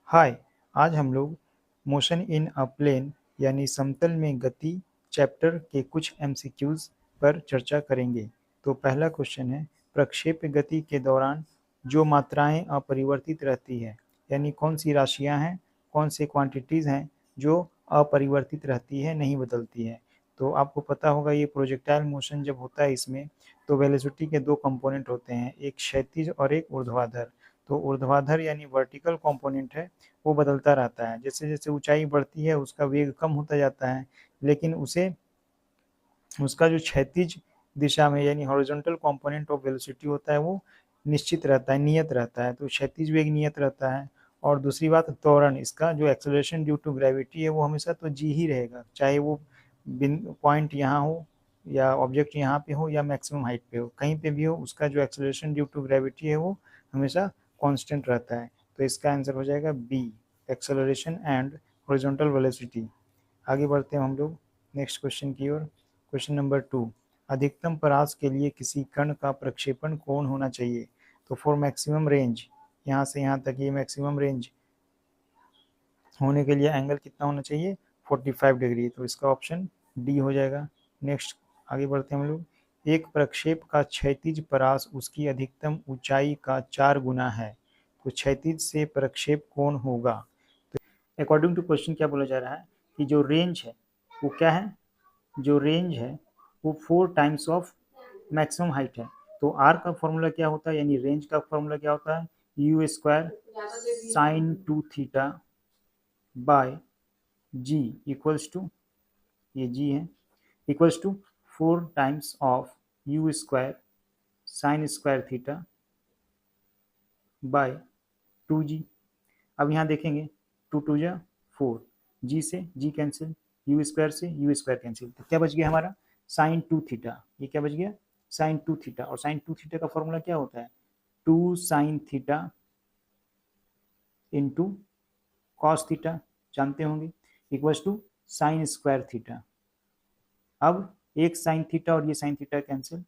हाय। आज हम लोग मोशन इन अ प्लेन यानी समतल में गति चैप्टर के कुछ एमसीक्यूज पर चर्चा करेंगे। तो पहला क्वेश्चन है, प्रक्षेप गति के दौरान जो मात्राएं अपरिवर्तित रहती है यानी कौन सी राशियां हैं, कौन से क्वांटिटीज़ हैं जो अपरिवर्तित रहती है, नहीं बदलती है। तो आपको पता होगा ये प्रोजेक्टाइल मोशन जब होता है इसमें तो वेलोसिटी के दो कंपोनेंट होते हैं, एक क्षैतिज और एक ऊर्ध्वाधर। तो ऊर्ध्वाधर यानी वर्टिकल कंपोनेंट है वो बदलता रहता है, जैसे जैसे ऊंचाई बढ़ती है उसका वेग कम होता जाता है, लेकिन उसे उसका जो क्षैतिज दिशा में यानी हॉरिजॉन्टल कंपोनेंट ऑफ वेलोसिटी होता है वो निश्चित रहता है, नियत रहता है। तो क्षैतिज वेग नियत रहता है। और दूसरी बात त्वरण, इसका जो एक्सेलरेशन ड्यू टू ग्रेविटी है वो हमेशा तो जी ही रहेगा, चाहे वो पॉइंट यहाँ हो या ऑब्जेक्ट यहाँ पे हो या मैक्सिमम हाइट पे हो, कहीं पे भी हो, उसका जो एक्सेलरेशन ड्यू टू ग्रेविटी है वो हमेशा कांस्टेंट रहता है। तो इसका आंसर हो जाएगा B, acceleration and horizontal velocity. आगे बढ़ते हैं हम लोग नेक्स्ट क्वेश्चन की ओर। क्वेश्चन नंबर 2, अधिकतम परास के लिए किसी कण का प्रक्षेपण कोण होना चाहिए। तो फॉर मैक्सिमम रेंज, यहाँ से यहाँ तक ये मैक्सिमम रेंज होने के लिए एंगल कितना होना चाहिए, 45 डिग्री। तो इसका ऑप्शन डी हो जाएगा। नेक्स्ट आगे बढ़ते हैं हम लोग। एक प्रक्षेप का क्षैतिज परास उसकी अधिकतम ऊंचाई का 4 गुना है, तो क्षैतिज से प्रक्षेप कोण होगा। तो अकॉर्डिंग टू क्वेश्चन क्या बोला जा रहा है कि जो रेंज है वो क्या है, जो रेंज है वो 4 टाइम्स ऑफ मैक्सिमम हाइट है। तो आर का फॉर्मूला क्या होता है, यानी रेंज का फॉर्मूला क्या होता है, u square sine 2 theta by g equals to, ये जी है, equals to 4 times of u square sine square theta by 2g। अब यहाँ देखेंगे 2 टू जा 4, जी से जी कैंसिल, यू स्क्वायर से यू स्क्वायर कैंसिल, तो क्या बच गया हमारा साइन 2 थीटा। ये क्या बच गया, साइन 2 थीटा। और साइन 2 थीटा का फॉर्मूला क्या होता है, 2 sine theta into cos theta, जानते होंगे, equals to sine square theta. अब एक साइन थीटा और ये साइन थीटा कैंसिल,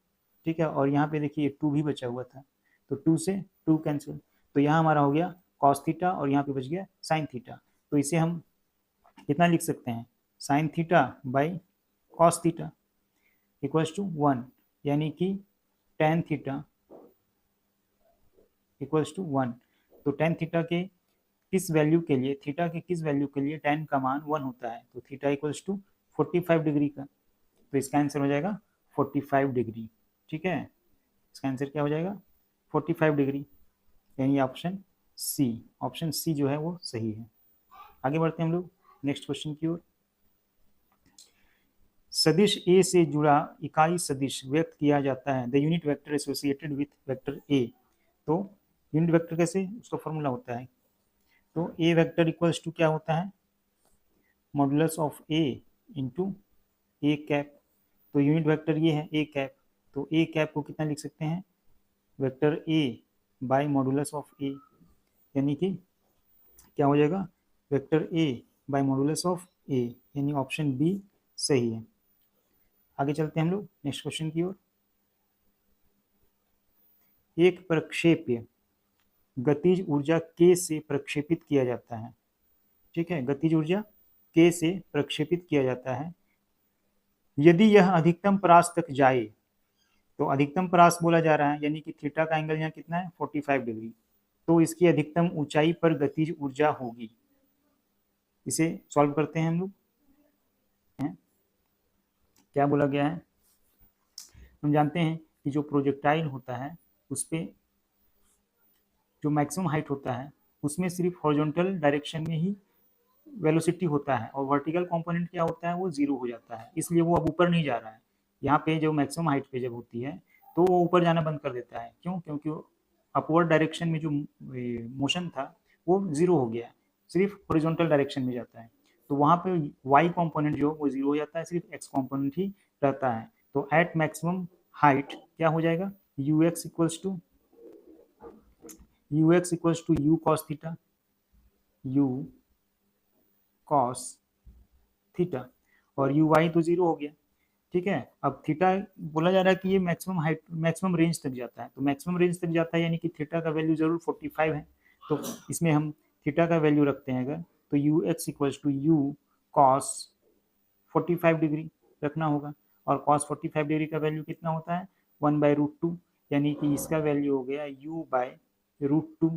ठीक है, और यहाँ पे देखिए 2 भी बचा हुआ था, तो 2 से 2 कैंसिल, तो यहाँ हमारा हो गया कॉस थीटा और यहाँ पे बच गया साइन थीटा। तो इसे हम कितना लिख सकते हैं, sine theta by cos theta equals to 1, यानी कि टेन थीटा इक्वल्स टू 1। तो टेन थीटा के किस वैल्यू के लिए, थीटा के किस वैल्यू के लिए टेन का मान 1 होता है, तो थीटा इक्वल्स टू 45 डिग्री का। तो इसका आंसर हो जाएगा 45 डिग्री, ठीक है। इसका आंसर क्या हो जाएगा 45 डिग्री, यानी ऑप्शन सी, ऑप्शन सी जो है वो सही है। आगे बढ़ते हैं हम लोग नेक्स्ट क्वेश्चन की ओर। सदिश ए से जुड़ा इकाई सदिश व्यक्त किया जाता है, the unit vector associated with vector A. तो यूनिट वेक्टर कैसे, उसका फॉर्मूला होता है, तो ए वेक्टर इक्वल्स टू क्या होता है, modulus of A into A cap. तो यूनिट वेक्टर ये है ए कैप, तो ए कैप को कितना लिख सकते हैं, vector A by modulus of A, यानी कि क्या हो जाएगा, vector A by modulus of A, यानी ऑप्शन बी सही है। आगे चलते हैं हम लोग नेक्स्ट क्वेश्चन की ओर। एक प्रक्षेप्य गतिज ऊर्जा के से प्रक्षेपित किया जाता है, ठीक है, गतिज ऊर्जा के से प्रक्षेपित किया जाता है। यदि यह अधिकतम परास तक जाए, तो अधिकतम परास बोला जा रहा है, यानी कि थीटा का एंगल यहाँ कितना है 45 डिग्री, तो इसकी अधिकतम ऊंचाई पर गतिज ऊर्जा होगी। इसे सॉल्व करते हैं हम लोग। क्या बोला गया है, हम जानते हैं कि जो प्रोजेक्टाइल होता है उस पर जो मैक्सिमम हाइट होता है उसमें सिर्फ हॉरिजॉन्टल डायरेक्शन में ही वेलोसिटी होता है, और वर्टिकल कंपोनेंट क्या होता है वो जीरो हो जाता है, इसलिए वो अब ऊपर नहीं जा रहा है। यहाँ पे जो मैक्सिमम हाइट पे जब होती है तो वो ऊपर जाना बंद कर देता है, क्यों, क्योंकि अपवर्ड डायरेक्शन में जो मोशन था वो जीरो हो गया, सिर्फ हॉरिजॉन्टल डायरेक्शन में जाता है। तो वहाँ पे वाई कॉम्पोनेंट जो वो जीरो हो जाता है, सिर्फ एक्स कॉम्पोनेंट ही रहता है। तो एट मैक्सिमम हाइट क्या हो जाएगा, u x equals to u cos theta, u cos theta, और यू वाई तो जीरो हो गया, ठीक है। अब थीटा बोला जा रहा है कि ये मैक्सिमम हाइट मैक्सिमम रेंज तक जाता है, तो मैक्सिमम रेंज तक जाता है यानी कि थीटा का वैल्यू जरूर 45 है, तो इसमें हम थीटा का वैल्यू रखते हैं अगर, तो u x equals to u cos 45 degree रखना होगा, और कॉस 45 डिग्री का वैल्यू कितना होता है 1/√2, यानी कि इसका वैल्यू हो गया u/√2,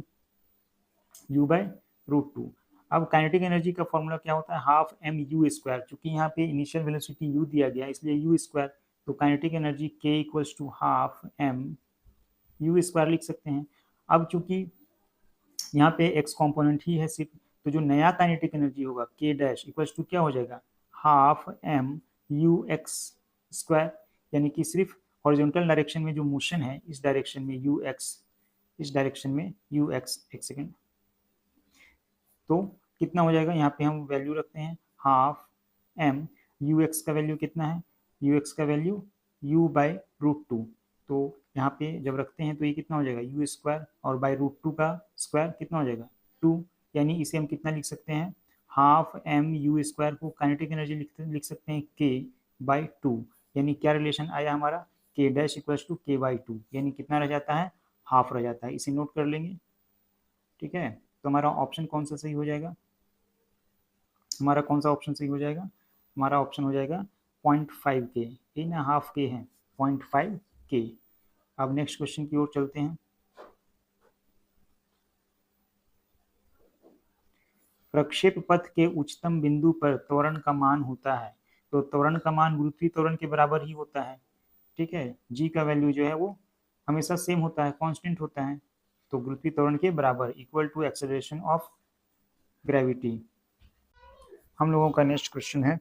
u/√2। अब काइनेटिक एनर्जी का फॉर्मूला क्या होता है हाफ एम यू स्क्वायर, चूंकि यहाँ पे इनिशियल वेलोसिटी u दिया गया इसलिए यू स्क्वायर, तो kinetic energy k equals to half m u square लिख सकते हैं। अब चूंकि यहाँ पे x कंपोनेंट ही है सिर्फ, तो जो नया काइनेटिक एनर्जी होगा k डैश इक्वल्स टू क्या हो जाएगा half m u x square, यानी कि सिर्फ हॉरिजॉन्टल डायरेक्शन में जो मोशन है इस डायरेक्शन में यू एक्स, इस डायरेक्शन में यू एक्स, एक सेकेंड, तो कितना हो जाएगा यहाँ पे हम वैल्यू रखते हैं हाफ एम यू एक्स का वैल्यू कितना है, यू एक्स का वैल्यू u/√2, तो यहाँ पे जब रखते हैं तो ये कितना हो जाएगा यू स्क्वायर और /√2 का स्क्वायर कितना हो जाएगा 2, यानी इसे हम कितना लिख सकते हैं हाफ एम यू स्क्वायर को काइनेटिक एनर्जी लिख सकते हैं k/2, यानी क्या रिलेशन आया हमारा k dash equals to k/2, यानी कितना रह जाता है हाफ रह जाता है, इसे नोट कर लेंगे। ठीक है, तो हमारा ऑप्शन कौन सा सही हो जाएगा, हमारा कौन सा ऑप्शन सही हो जाएगा, हमारा ऑप्शन हो जाएगा 0.5 के, ये ना हाफ के है 0.5 के। अब नेक्स्ट क्वेश्चन की ओर चलते हैं। प्रक्षेप पथ के उच्चतम बिंदु पर त्वरण का मान होता है, तो त्वरण का मान गुरुत्वीय त्वरण के बराबर ही होता है। ठीक है, जी का वैल्यू जो है वो हमेशा सेम होता है, कांस्टेंट होता है, तो गुरुत्वीय त्वरण के बराबर equal to acceleration of gravity. हम लोगों का नेक्स्ट क्वेश्चन है,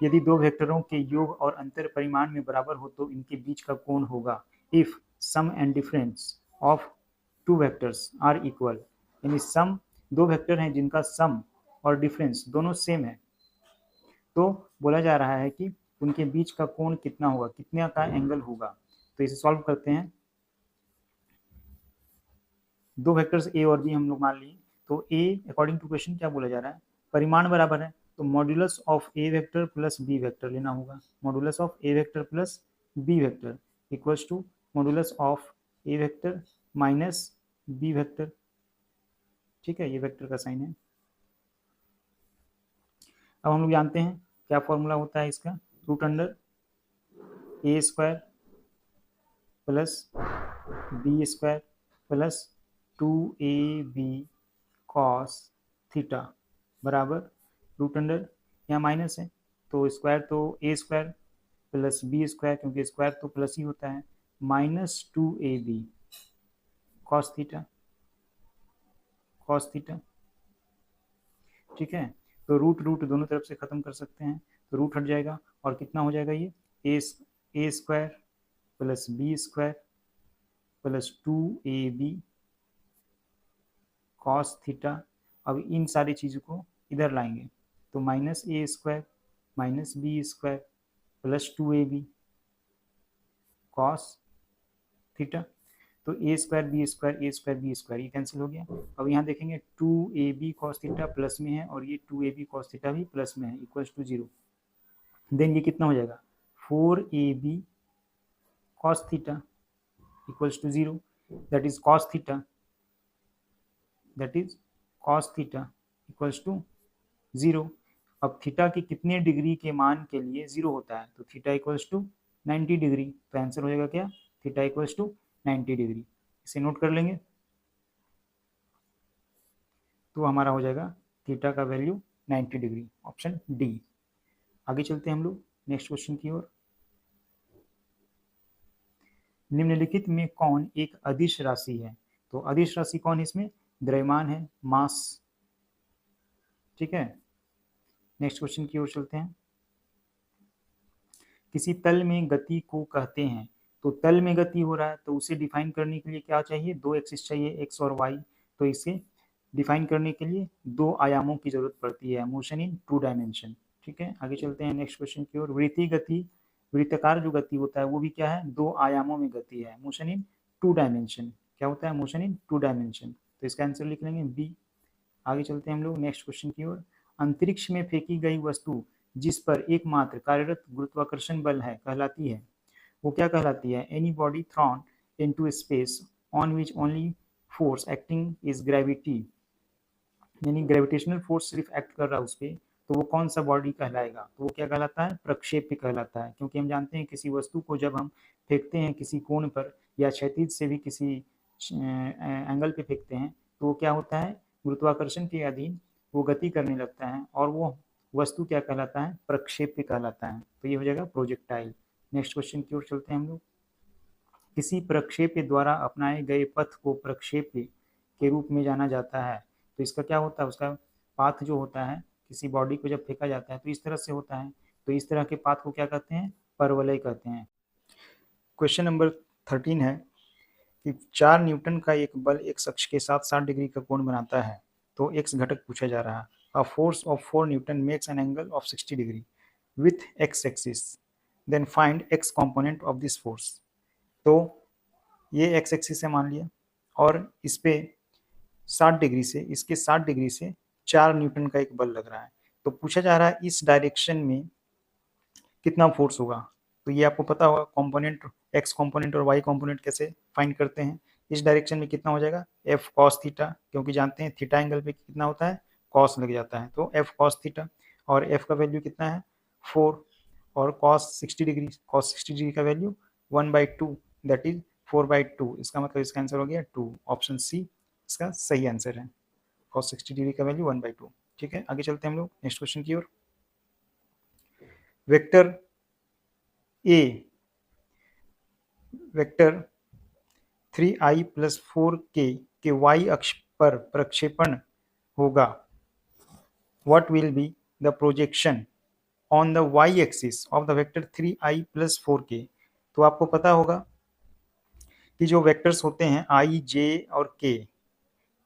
यदि दो वेक्टरों के योग और अंतर परिमाण में बराबर हो तो इनके बीच का कोण होगा if sum and difference of two vectors are equal, यानी सम दो वेक्टर हैं जिनका सम और डिफरेंस दोनों सेम है, तो बोला जा रहा है कि उनके बीच का कोण कितना होगा, कितने का एंगल होगा। तो इसे सॉल्व करते हैं। दो वेक्टर्स ए और बी हम लोग मान लिए, तो ए अकॉर्डिंग टू क्वेश्चन क्या बोला जा रहा है परिमाण बराबर है, तो modulus of A vector plus B vector लेना होगा, modulus of A vector plus B vector equals to modulus of A vector minus B vector. ठीक है, ये वेक्टर का साइन है। अब हम लोग जानते हैं क्या फॉर्मूला होता है इसका, root under A square plus B square plus 2ab cos theta बराबर रूट अंडर, यहाँ माइनस है तो स्क्वायर, तो A square plus B square, क्योंकि स्क्वायर तो प्लस ही होता है, minus 2ab cos theta, cos theta. ठीक है, तो रूट रूट दोनों तरफ से खत्म कर सकते हैं, तो रूट हट जाएगा और कितना हो जाएगा ये A square plus B square plus 2ab cos theta. अब इन सारी चीज़ों को इधर लाएंगे, तो minus A square minus B square plus 2ab cos theta, तो ए स्क्वायर बी स्क्वायर ये कैंसिल हो गया। अब यहाँ देखेंगे 2ab कॉस थीटा प्लस में है और ये 2ab कॉस थीटा भी प्लस में है इक्वल्स टू 0, देन ये कितना हो जाएगा 4ab cos theta equals to 0, that is cos theta, that is cos theta equals to 0। अब थीटा की कितने डिग्री के मान के लिए 0 होता है, तो थीटा इक्वल्स टू 90 डिग्री, तो आंसर हो जाएगा क्या थीटा इक्वल्स टू 90 डिग्री, इसे नोट कर लेंगे, तो हमारा हो जाएगा थीटा का वैल्यू 90 डिग्री, ऑप्शन डी। आगे चलते हैं हम लोग नेक्स्ट क्वेश्चन की ओर। निम्नलिखित में कौन एक अदिश राशि है, तो अदिश राशि कौन है इसमें द्रव्यमान है, मास। ठीक है, नेक्स्ट क्वेश्चन की ओर चलते हैं। किसी तल में गति को कहते हैं, तो तल में गति हो रहा है तो उसे डिफाइन करने के लिए क्या चाहिए, दो एक्सिस चाहिए एक्स और वाई, तो इसे डिफाइन करने के लिए दो आयामों की जरूरत पड़ती है, मोशन इन 2 डायमेंशन। ठीक है, आगे चलते हैं नेक्स्ट क्वेश्चन की ओर। वृत्तीय गति, वृत्ताकार जो गति होता है वो भी क्या है, दो आयामों में गति है, मोशन इन 2 डायमेंशन, क्या होता है मोशन इन 2 डायमेंशन, तो इसका आंसर लिख लेंगे बी। आगे चलते हैं हम लोग नेक्स्ट क्वेश्चन की ओर। अंतरिक्ष में फेंकी गई वस्तु जिस पर एकमात्र कार्यरत गुरुत्वाकर्षण बल है कहलाती है, वो क्या कहलाती है, any body thrown into space on which only force acting is gravity यानी ग्रेविटेशनल फोर्स सिर्फ एक्ट कर रहा है उस पर, तो वो कौन सा बॉडी कहलाएगा? तो वो क्या कहलाता है? प्रक्षेप्य कहलाता है। क्योंकि हम जानते हैं किसी वस्तु को जब हम फेंकते हैं किसी कोण पर या क्षैतिज से भी किसी एंगल पे फेंकते हैं, तो वो क्या होता है? गुरुत्वाकर्षण के अधीन वो गति करने लगता है और वो वस्तु क्या कहलाता है? प्रक्षेप्य कहलाता है। तो ये हो जाएगा प्रोजेक्टाइल। नेक्स्ट क्वेश्चन की ओर चलते हैं हम लोग। किसी प्रक्षेप्य द्वारा अपनाए गए पथ को प्रक्षेप्य के रूप में जाना जाता है। तो इसका क्या होता है? उसका पाथ जो होता है किसी बॉडी को जब फेंका जाता है तो इस तरह से होता है, तो इस तरह के पाथ को क्या कहते हैं? परवलय कहते हैं। क्वेश्चन नंबर 13 है कि 4 न्यूटन का एक बल एक शख्स के साथ 60 डिग्री का कोण बनाता है, तो एक्स घटक पूछा जा रहा है। A force of 4 newton makes an angle of 60 degree with x axis, then find x component of this force. तो ये एक्स एक्सिस है मान लिया, और इस पे 60 डिग्री से, इसके 60 डिग्री से 4 न्यूटन का एक बल लग रहा है। तो पूछा जा रहा है इस डायरेक्शन में कितना फोर्स होगा। तो ये आपको पता होगा, कंपोनेंट एक्स कंपोनेंट और वाई कंपोनेंट कैसे फाइंड करते हैं। इस डायरेक्शन में कितना हो जाएगा? एफ कॉस थीटा, क्योंकि जानते हैं थीटा एंगल पे कितना होता है? कॉस लग जाता है, तो एफ कॉस थीटा। और एफ का वैल्यू कितना है? 4। और कॉस 60 डिग्री, कॉस 60 डिग्री का वैल्यू 1/2, दैट इज 4/2। इसका मतलब इसका आंसर हो गया 2। ऑप्शन सी इसका सही आंसर है। कॉस 60 डिग्री का वैल्यू 1/2। ठीक है, आगे चलते हैं हम लोग नेक्स्ट क्वेश्चन की ओर। Vector A, vector 3i + 4k के y अक्ष पर प्रक्षेपण होगा। What will be the projection on the y axis of the vector 3i + 4k? तो आपको पता होगा कि जो वेक्टर्स होते हैं i, j और k,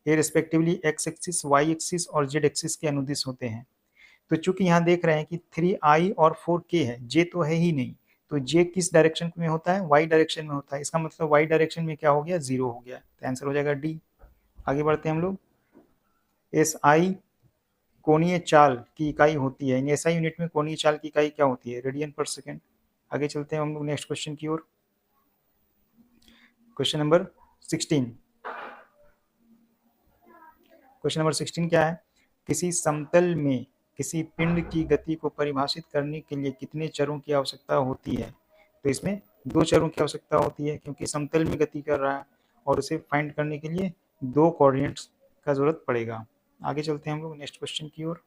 ये respectively x axis, y axis और z एक्सिस के अनुदिश होते हैं। तो चूंकि यहाँ देख रहे हैं कि 3i और 4k है, j तो है ही नहीं, तो j किस डायरेक्शन में होता है? y डायरेक्शन में होता है। इसका मतलब y डायरेक्शन में क्या हो गया? 0 हो गया, तो आंसर हो जाएगा डी। आगे बढ़ते हैं हम लोग। एस आई कोणीय चाल की इकाई होती है। एस आई यूनिट में कोणीय चाल की इकाई क्या होती है? रेडियन पर सेकेंड। आगे चलते हैं हम लोग नेक्स्ट क्वेश्चन की ओर। Question number 16। क्वेश्चन नंबर 16 क्या है? किसी समतल में किसी पिंड की गति को परिभाषित करने के लिए कितने चरों की आवश्यकता होती है? तो इसमें 2 चरों की आवश्यकता होती है, क्योंकि समतल में गति कर रहा है और उसे फाइंड करने के लिए 2 कोऑर्डिनेट्स का जरूरत पड़ेगा। आगे चलते हैं हम लोग नेक्स्ट क्वेश्चन की ओर।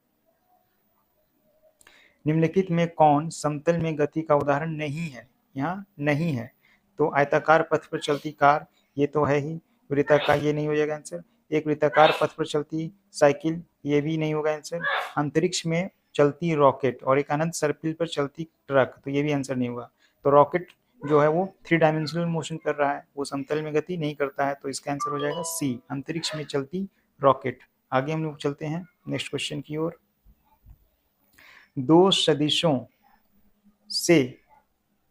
निम्नलिखित में कौन समतल में गति का उदाहरण नहीं है? यहाँ नहीं है, तो आयताकार पथ पर चलती कार, ये तो है ही। वृत्ताकार, ये नहीं हो जाएगा आंसर। एक वृत्ताकार पथ पर चलती साइकिल, ये भी नहीं होगा आंसर। अंतरिक्ष में चलती रॉकेट और एक अनंत सर्पिल पर चलती ट्रक, तो ये भी आंसर नहीं होगा। तो रॉकेट जो है वो 3 डायमेंशनल मोशन कर रहा है, वो समतल में गति नहीं करता है, तो इसका आंसर हो जाएगा सी, अंतरिक्ष में चलती रॉकेट। आगे हम लोग चलते हैं नेक्स्ट क्वेश्चन की ओर। 2 सदिशों से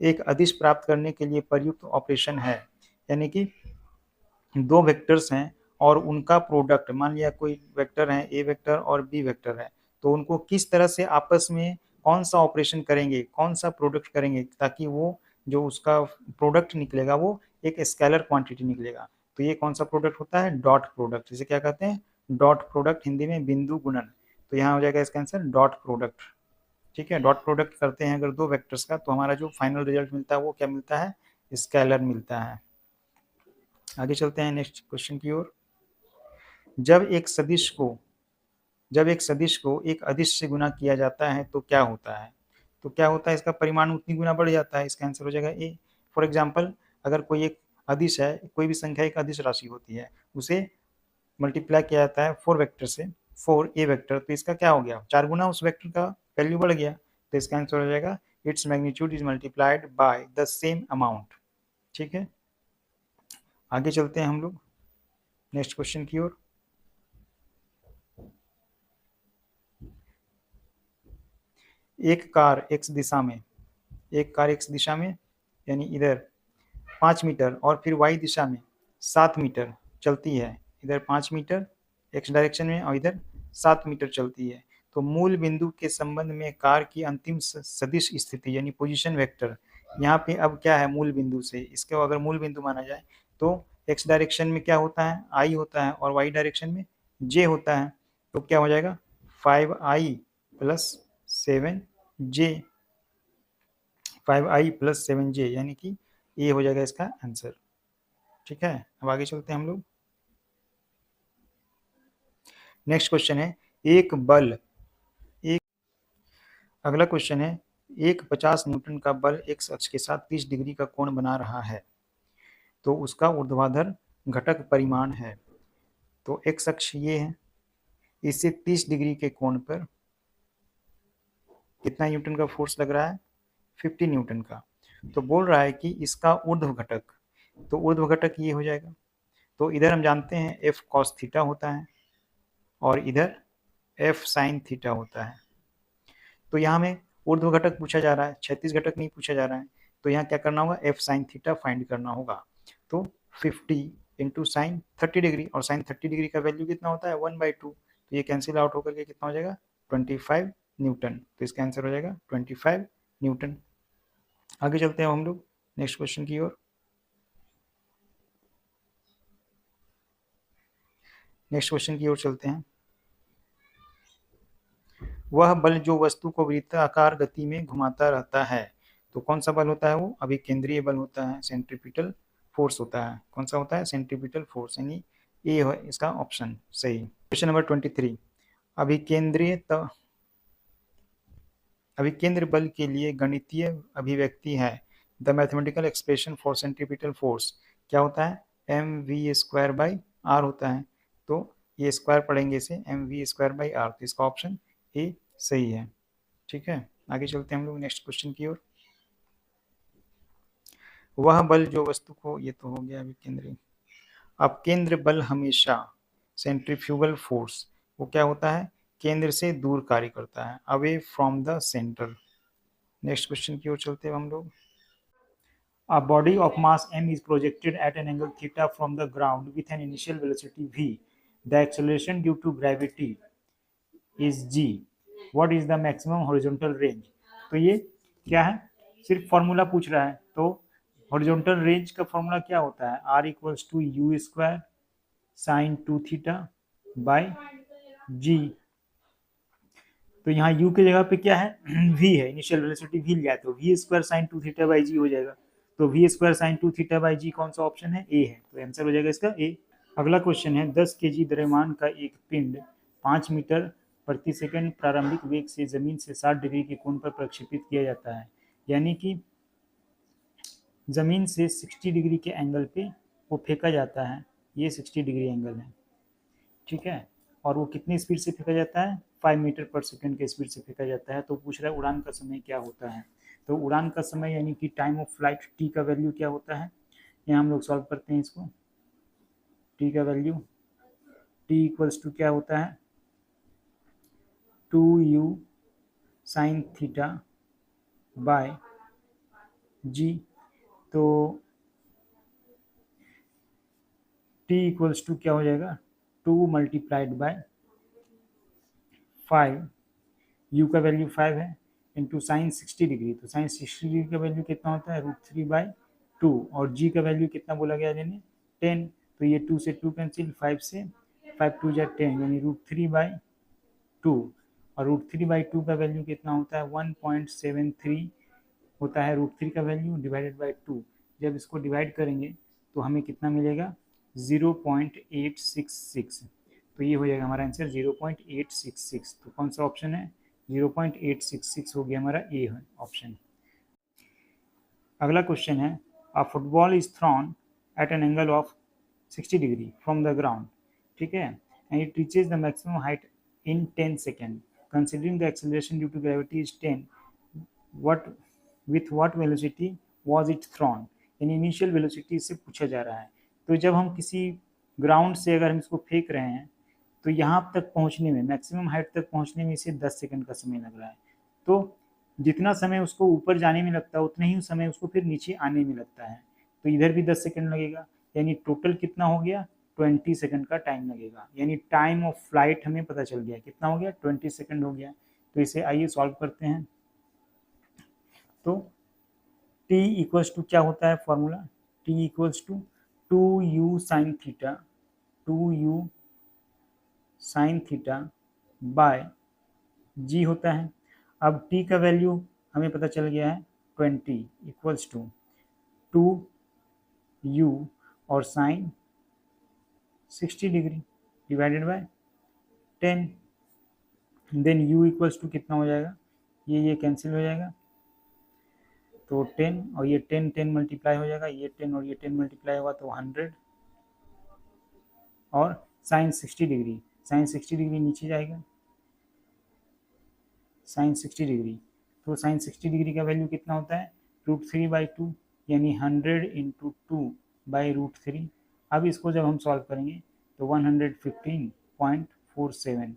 एक अदिश प्राप्त करने के लिए प्रयुक्त ऑपरेशन है। यानी कि 2 वेक्टर्स हैं और उनका प्रोडक्ट, मान लिया कोई वेक्टर है, ए वेक्टर और बी वेक्टर है, तो उनको किस तरह से आपस में कौन सा ऑपरेशन करेंगे, कौन सा प्रोडक्ट करेंगे, ताकि वो जो उसका प्रोडक्ट निकलेगा वो एक स्केलर क्वांटिटी निकलेगा। तो ये कौन सा प्रोडक्ट होता है? Dot product. इसे क्या कहते हैं? डॉट प्रोडक्ट, हिंदी में बिंदु गुणन। तो यहाँ हो जाएगा इसका आंसर डॉट प्रोडक्ट। ठीक है, डॉट प्रोडक्ट करते हैं अगर 2 वेक्टर्स का, तो हमारा जो फाइनल रिजल्ट मिलता है वो क्या मिलता है? स्केलर मिलता है। आगे चलते हैं नेक्स्ट क्वेश्चन की ओर। जब एक सदिश को एक अदिश से गुना किया जाता है तो क्या होता है? तो क्या होता है? इसका परिमाण उतनी गुना बढ़ जाता है। इसका आंसर हो जाएगा ए। फॉर एग्जाम्पल, अगर कोई एक अदिश है, कोई भी संख्या एक अदिश राशि होती है, उसे मल्टीप्लाई किया जाता है 4 वेक्टर से, 4 ए वेक्टर, तो इसका क्या हो गया? 4 गुना उस वेक्टर का वैल्यू बढ़ गया, तो इसका आंसर हो जाएगा its magnitude is multiplied by the same amount. ठीक है, आगे चलते हैं हम लोग नेक्स्ट क्वेश्चन की ओर। एक कार एक्स दिशा में यानी इधर 5 मीटर और फिर वाई दिशा में 7 मीटर चलती है। इधर 5 मीटर एक्स डायरेक्शन में और इधर 7 मीटर चलती है। तो मूल बिंदु के संबंध में कार की अंतिम सदिश स्थिति यानी पोजीशन वेक्टर, यहाँ पे अब क्या है? मूल बिंदु से इसको अगर मूल बिंदु माना जाए तो एक्स डायरेक्शन में क्या होता है? आई होता है और वाई डायरेक्शन में जे होता है। तो क्या हो जाएगा 5i प्लस 7j, 5i+7j, यानी कि ये हो जाएगा इसका आंसर। ठीक है, अब आगे चलते हैं हम लोग। नेक्स्ट क्वेश्चन है एक बल एक अगला क्वेश्चन है एक 50 न्यूटन का बल एक अक्ष के साथ 30 डिग्री का कोण बना रहा है, तो उसका ऊर्ध्वाधर घटक परिमाण है। तो एक्स अक्ष ये है, इससे 30 डिग्री के कोण पर कितना न्यूटन का फोर्स लग रहा है, 50 न्यूटन का। तो बोल रहा है कि इसका ऊर्ध्व घटक, तो ऊर्ध्व घटक ये हो जाएगा। तो इधर हम जानते हैं एफ कॉस थीटा होता है और इधर एफ साइन थीटा होता है। तो यहाँ में ऊर्ध्व घटक पूछा जा रहा है, क्षैतिज घटक नहीं पूछा जा रहा है। तो यहाँ क्या करना होगा, एफ साइन थीटा फाइंड करना होगा। तो 50 इंटू साइन 30 डिग्री, और साइन 30 डिग्री का वैल्यू कितना होता है 1/2। तो ये कैंसिल आउट होकर के कितना हो जाएगा 25 न्यूटन। तो इसका आंसर हो जाएगा 25 न्यूटन। आगे चलते हैं हम लोग नेक्स्ट क्वेश्चन की ओर। नेक्स्ट क्वेश्चन की ओर चलते हैं। वह बल जो वस्तु को वृत्ताकार गति में घुमाता रहता है, तो कौन सा बल होता है वो, अभिकेंद्रीय बल होता है, सेंट्रीपिटल फोर्स होता है। कौन सा होता है, सेंट्रीपिटल फोर्स, यानी ए है इसका ऑप्शन सही। क्वेश्चन नंबर 23, अभिकेंद्रीय अभिकेंद्र बल के लिए गणितीय अभिव्यक्ति है। The mathematical expression for centripetal force क्या होता है, mv²/r होता है। तो ये स्क्वायर पढ़ेंगे इसे mv²/r, तो इसका ऑप्शन ए सही है। ठीक है, आगे चलते हैं हम लोग नेक्स्ट क्वेश्चन की ओर। वह बल जो वस्तु को, ये तो हो गया अभिकेंद्री। अब केंद्र बल हमेशा, सेंट्रीफ्यूगल फोर्स, वो क्या होता है, केंद्र से दूर कार्य करता है, away from the centre. Next question की ओर चलते हैं हम लोग। A body of mass m is projected at an angle theta from the ground with an initial velocity v. The acceleration due to gravity is g. What is the maximum horizontal range? तो ये क्या है, सिर्फ formula पूछ रहा है। तो horizontal range का फॉर्मूला क्या होता है, r equals to U square sine 2 theta by G. तो यहाँ u की जगह पे क्या है v है, इनिशियल वेलोसिटी v लिया, तो v square sine 2 theta by G हो जाएगा। तो v square sine 2 theta by G कौन सा ऑप्शन है, ए है। तो आंसर हो जाएगा इसका ए। अगला क्वेश्चन है 10 केजी द्रव्यमान का एक पिंड 5 मीटर प्रति सेकंड प्रारंभिक वेग से जमीन से 60 डिग्री के कोण पर प्रक्षेपित किया जाता है, यानी कि जमीन से 60 डिग्री के एंगल पे वो फेंका जाता है। ये 60 डिग्री एंगल है, ठीक है। और वो कितनी स्पीड से फेंका जाता है, 5 मीटर पर सेकंड के स्पीड से फेंका जाता है। तो पूछ रहा है उड़ान का समय क्या होता है। तो उड़ान का समय यानी कि टाइम ऑफ फ्लाइट टी का वैल्यू क्या होता है, यहाँ हम लोग सॉल्व करते हैं इसको। टी का वैल्यू, टी इक्वल्स टू क्या होता है 2u sine theta by G. तो t इक्वल्स टू क्या हो जाएगा 2 मल्टीप्लाइड बाय 5, u का वैल्यू 5 है, इंटू साइन 60 डिग्री। तो साइन 60 डिग्री का वैल्यू कितना होता है √3/2, और g का वैल्यू कितना बोला गया यानी 10। तो ये 2 से 2 कैंसिल, 5 से 5 2 10, यानी √3/2। और √3/2 का वैल्यू कितना होता है 1.73 होता है √3 का वैल्यू डिवाइडेड बाई 2। जब इसको डिवाइड करेंगे तो हमें कितना मिलेगा 0.866। तो ये हो जाएगा हमारा आंसर 0.866। तो कौन सा ऑप्शन है 0.866 हो गया हमारा ए है ऑप्शन। अगला क्वेश्चन है a football is thrown at an angle of 60 degree from the ground, ठीक है, and it reaches the maximum height in 10 second, considering the acceleration due to gravity is 10, what with what velocity was it thrown, यानी initial velocity से पूछा जा रहा है। तो जब हम किसी ग्राउंड से अगर हम इसको फेंक रहे हैं तो यहाँ तक पहुँचने में, मैक्सिमम हाइट तक पहुँचने में इसे 10 सेकंड का समय लग रहा है। तो जितना समय उसको ऊपर जाने में लगता है उतना ही समय उसको फिर नीचे आने में लगता है। तो इधर भी 10 सेकंड लगेगा, यानी टोटल कितना हो गया 20 सेकंड का टाइम लगेगा। यानी टाइम ऑफ फ्लाइट हमें पता चल गया कितना हो गया 20 सेकंड हो गया। तो इसे आइए सॉल्व करते हैं। तो t इक्वल्स टू क्या होता है formula, t equals to 2u sine theta, 2u sine theta by G होता है। अब टी का वैल्यू हमें पता चल गया है 20 इक्वल्स टू 2u और sine 60 degree divided by 10। Then u equals to कितना हो जाएगा, ये कैंसिल हो जाएगा, तो 10 और ये 10 मल्टीप्लाई हो जाएगा, ये 10 और ये 10 मल्टीप्लाई होगा तो 100 और साइन 60 डिग्री, साइन 60 डिग्री नीचे जाएगा, साइन 60 डिग्री, तो साइन 60 डिग्री का वैल्यू कितना होता है √3/2 यानी 100 इंटू 2/√3। अब इसको जब हम सॉल्व करेंगे तो 115.47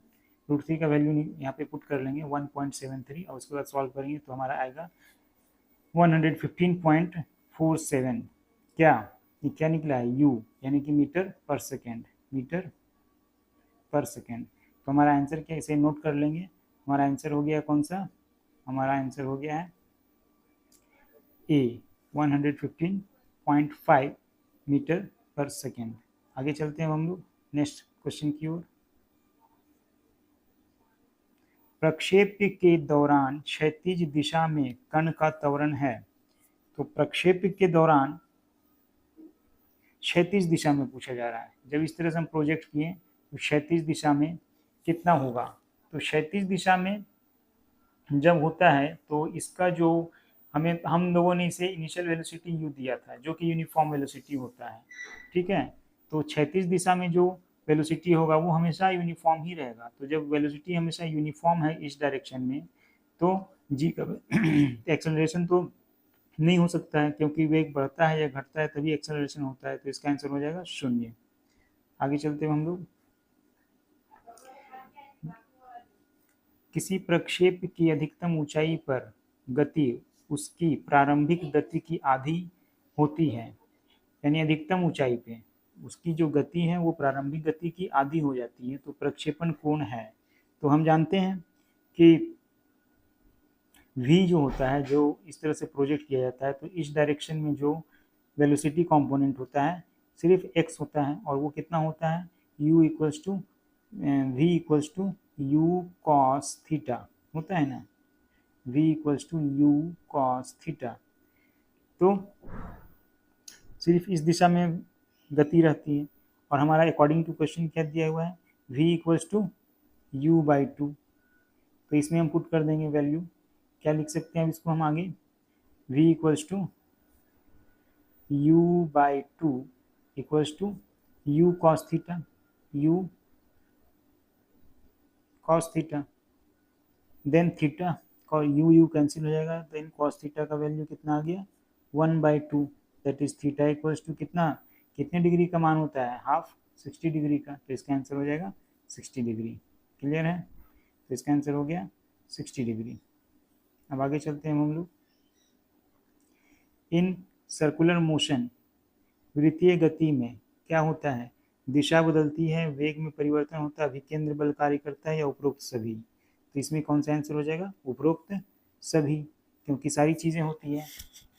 √3 का वैल्यू यहाँ पे पुट कर लेंगे 1.73 और उसके बाद सॉल्व करेंगे तो हमारा आएगा 115.47। क्या ये क्या निकला है u यानी कि मीटर पर सेकेंड, मीटर पर सेकेंड। तो हमारा आंसर क्या, इसे नोट कर लेंगे। हमारा आंसर हो गया कौन सा, हमारा आंसर हो गया है ए 115.5 मीटर पर सेकेंड। आगे चलते हैं हम लोग नेक्स्ट क्वेश्चन की ओर। प्रक्षेप्य के दौरान क्षैतिज दिशा में कण का त्वरण है। तो प्रक्षेप्य के दौरान क्षैतिज दिशा में पूछा जा रहा है। जब इस तरह से हम प्रोजेक्ट किए तो क्षैतिज दिशा में कितना होगा, तो क्षैतिज दिशा में जब होता है तो इसका जो हम लोगों ने इसे इनिशियल वेलोसिटी u दिया था जो कि यूनिफॉर्म वेलोसिटी होता है, ठीक है। तो क्षैतिज दिशा में जो वेलोसिटी होगा वो हमेशा यूनिफॉर्म ही रहेगा। तो जब वेलोसिटी हमेशा यूनिफॉर्म है इस डायरेक्शन में तो जी का एक्सेलरेशन तो नहीं हो सकता है, क्योंकि वेग बढ़ता है या घटता है तभी एक्सेलरेशन होता है। तो इसका आंसर हो जाएगा 0। आगे चलते हैं हम लोग। किसी प्रक्षेप की अधिकतम ऊंचाई पर गति उसकी प्रारंभिक गति की आधी होती है, यानी अधिकतम ऊंचाई पे उसकी जो गति है वो प्रारंभिक गति की आधी हो जाती है, तो प्रक्षेपण कोण है। तो हम जानते हैं कि v जो होता है, जो इस तरह से प्रोजेक्ट किया जाता है तो इस डायरेक्शन में जो वेलोसिटी कंपोनेंट होता है सिर्फ x होता है और वो कितना होता है u equals to v equals to u cos theta होता है ना, v equals to u cos theta. तो सिर्फ इस दिशा में गति रहती है और हमारा अकॉर्डिंग टू क्वेश्चन क्या दिया हुआ है v इक्वल्स टू u/2। तो इसमें हम पुट कर देंगे वैल्यू, क्या लिख सकते हैं अब इसको हम आगे, v equals to u/2 equals to u cos theta, u cos theta, then theta u cancel हो जाएगा, देन cos थीटा का वैल्यू कितना आ गया 1/2 that is theta equals to कितना, कितने डिग्री का मान होता है हाफ 60 डिग्री का, तो इसका आंसर हो जाएगा 60 डिग्री। क्लियर है, तो इसका आंसर हो गया 60 डिग्री। अब आगे चलते हैं हम लोग। इन सर्कुलर मोशन वृत्तीय गति में क्या होता है, दिशा बदलती है, वेग में परिवर्तन होता है, अभिकेंद्र बल कार्य करता है या उपरोक्त सभी। तो इसमें कौन सा आंसर हो जाएगा उपरोक्त सभी, क्योंकि सारी चीज़ें होती हैं।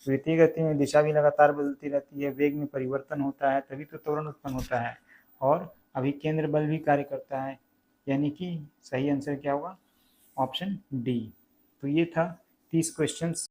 वृत्तीय गति में दिशा भी लगातार बदलती रहती है, वेग में परिवर्तन होता है तभी तो त्वरण उत्पन्न होता है, और अभिकेंद्र बल भी कार्य करता है, यानी कि सही आंसर क्या होगा ऑप्शन डी। तो ये था 30 क्वेश्चंस।